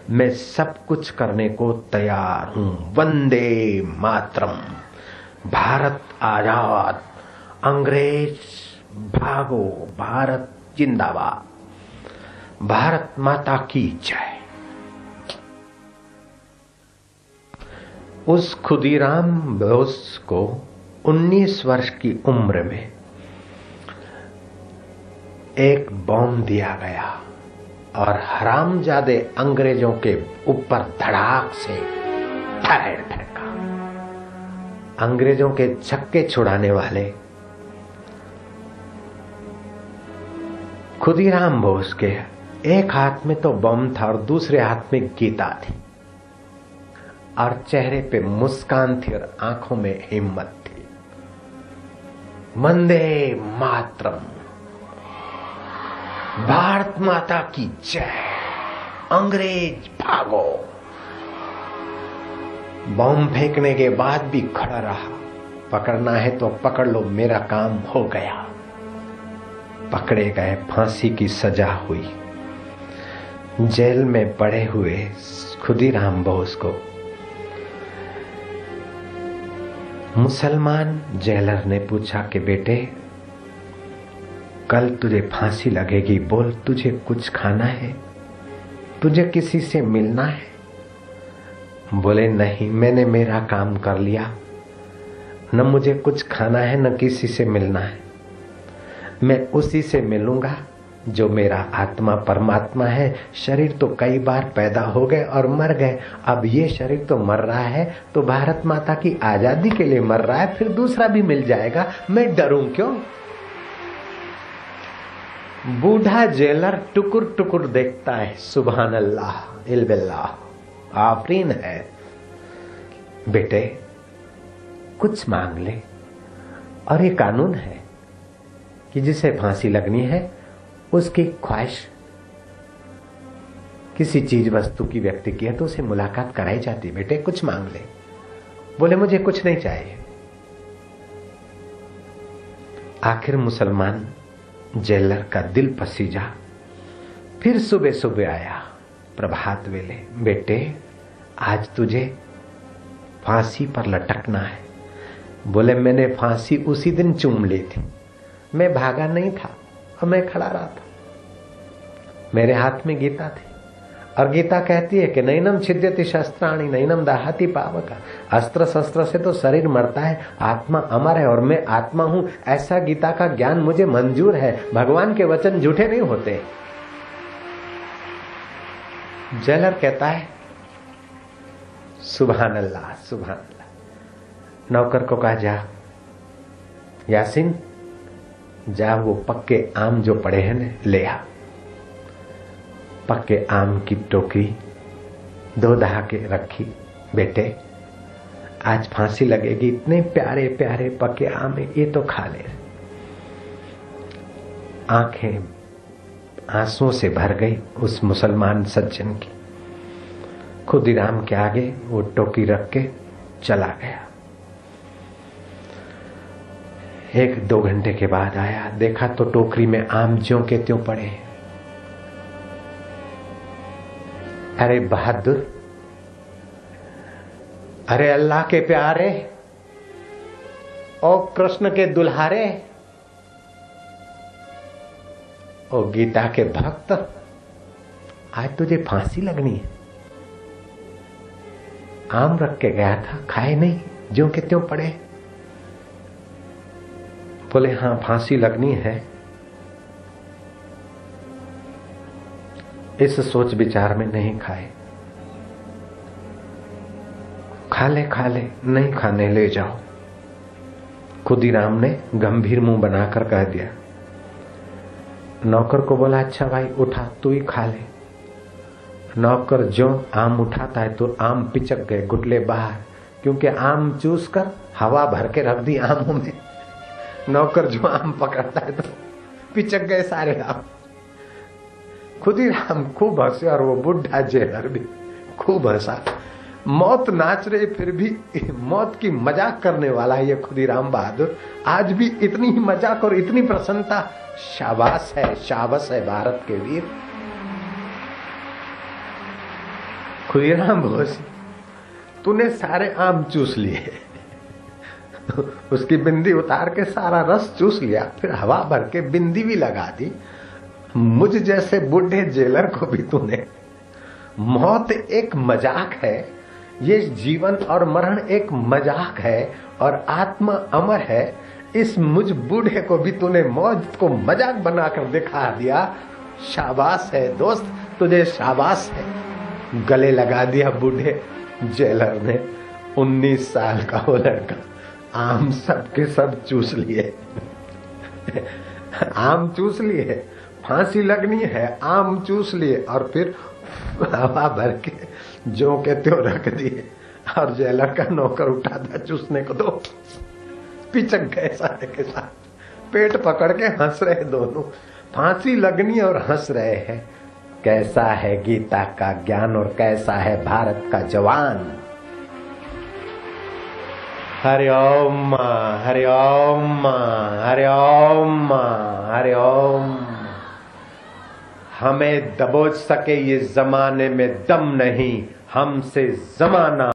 मैं सब कुछ करने को तैयार हूं। वंदे मातरम। भारत आजाद, अंग्रेज भागो, भारत जिंदाबाद, भारत माता की जय। उस खुदीराम बोस को 19 वर्ष की उम्र में एक बॉम्ब दिया गया और हरामजादे अंग्रेजों के ऊपर धड़ाक से फायर फेंका। अंग्रेजों के छक्के छुड़ाने वाले खुदीराम बोस के एक हाथ में तो बम था और दूसरे हाथ में गीता थी और चेहरे पे मुस्कान थी और आंखों में हिम्मत थी। वंदे मातरम, भारत माता की जय, अंग्रेज भागो। बॉम्ब फेंकने के बाद भी खड़ा रहा। पकड़ना है तो पकड़ लो, मेरा काम हो गया। पकड़े गए, फांसी की सजा हुई। जेल में पड़े हुए खुदीराम बोस को मुसलमान जेलर ने पूछा कि बेटे, कल तुझे फांसी लगेगी, बोल तुझे कुछ खाना है, तुझे किसी से मिलना है? बोले नहीं, मैंने मेरा काम कर लिया, न मुझे कुछ खाना है न किसी से मिलना है। मैं उसी से मिलूंगा जो मेरा आत्मा परमात्मा है। शरीर तो कई बार पैदा हो गए और मर गए, अब ये शरीर तो मर रहा है, तो भारत माता की आजादी के लिए मर रहा है, फिर दूसरा भी मिल जाएगा, मैं डरूं क्यों? बूढ़ा जेलर टुकुर टुकुर देखता है। सुभान अल्लाह, इल्बिल्लाह, आफरीन है। बेटे कुछ मांग ले, और ये कानून है कि जिसे फांसी लगनी है उसकी ख्वाहिश किसी चीज वस्तु की व्यक्ति की है तो उसे मुलाकात कराई जाती। बेटे कुछ मांग ले। बोले मुझे कुछ नहीं चाहिए। आखिर मुसलमान जेलर का दिल पसीजा। फिर सुबह सुबह आया प्रभात वेले, बेटे आज तुझे फांसी पर लटकना है। बोले मैंने फांसी उसी दिन चूम ली थी, मैं भागा नहीं था और मैं खड़ा रहा था। मेरे हाथ में गीता थी और गीता कहती है कि नैनम छिद्यति शस्त्राणि नैनम दाहति पावक। अस्त्र शस्त्र से तो शरीर मरता है, आत्मा अमर है और मैं आत्मा हूं, ऐसा गीता का ज्ञान मुझे मंजूर है। भगवान के वचन झूठे नहीं होते। जेलर कहता है सुभान अल्लाह, सुभान अल्लाह। नौकर को कहा जा यासीन, जा वो पक्के आम जो पड़े हैं न ले आ। पक्के आम की टोकरी दो दहा के रखी। बेटे आज फांसी लगेगी, इतने प्यारे प्यारे पक्के आम है, ये तो खा ले। आंखें आंसुओं से भर गई उस मुसलमान सज्जन की। खुदीराम के आगे वो टोकरी रख के चला गया। 1-2 घंटे के बाद आया, देखा तो टोकरी में आम ज्यों के त्यों पड़े। अरे बहादुर, अरे अल्लाह के प्यारे और कृष्ण के दुल्हारे और गीता के भक्त, आज तुझे फांसी लगनी है। आम रख के गया था, खाए नहीं, ज्यों के त्यों पड़े। बोले हां फांसी लगनी है। इस सोच विचार में नहीं खाए। खा ले, नहीं खाने ले जाओ। खुदीराम ने गंभीर मुंह बनाकर कह दिया। नौकर को बोला अच्छा भाई उठा, तू ही खा ले। नौकर जो आम उठाता है तो आम पिचक गए, गुटले बाहर, क्योंकि आम चूस कर हवा भर के रख दी आमों में। नौकर जो आम पकड़ता है तो पिचक गए सारे आम। खुदीराम खूब हंसे और वो बुढ़ा जेलर भी खूब हंसा। मौत नाच रही, फिर भी मौत की मजाक करने वाला है ये खुदीराम बहादुर। आज भी इतनी ही मजाक और इतनी प्रसन्नता। शाबाश है, शाबाश है भारत के वीर। खुईराम बोस, तूने सारे आम चूस लिए। उसकी बिंदी उतार के सारा रस चूस लिया, फिर हवा भर के बिंदी भी लगा दी। मुझ जैसे बूढ़े जेलर को भी तूने। मौत एक मजाक है, ये जीवन और मरण एक मजाक है, और आत्मा अमर है। इस मुझ बूढ़े को भी तूने मौत को मजाक बनाकर दिखा दिया। शाबाश है दोस्त, तुझे शाबाश है। गले लगा दिया बूढ़े जेलर ने। 19 साल का वो लड़का, आम सब के सब चूस लिए। आम चूस लिए, फांसी लगनी है, आम चूस लिए, और फिर हवा भर के जो के त्यों रख दिए। और जेलर का नौकर उठा था चूसने को, तो पिचक गए सारे के साथ, पेट पकड़ के हंस रहे दोनों। फांसी लगनी और हंस रहे हैं। कैसा है गीता का ज्ञान और कैसा है भारत का जवान। हरि ओम, हरि ओम, हरि ओम, हरि ओम। हमें दबोच सके ये जमाने में दम नहीं, हमसे जमाना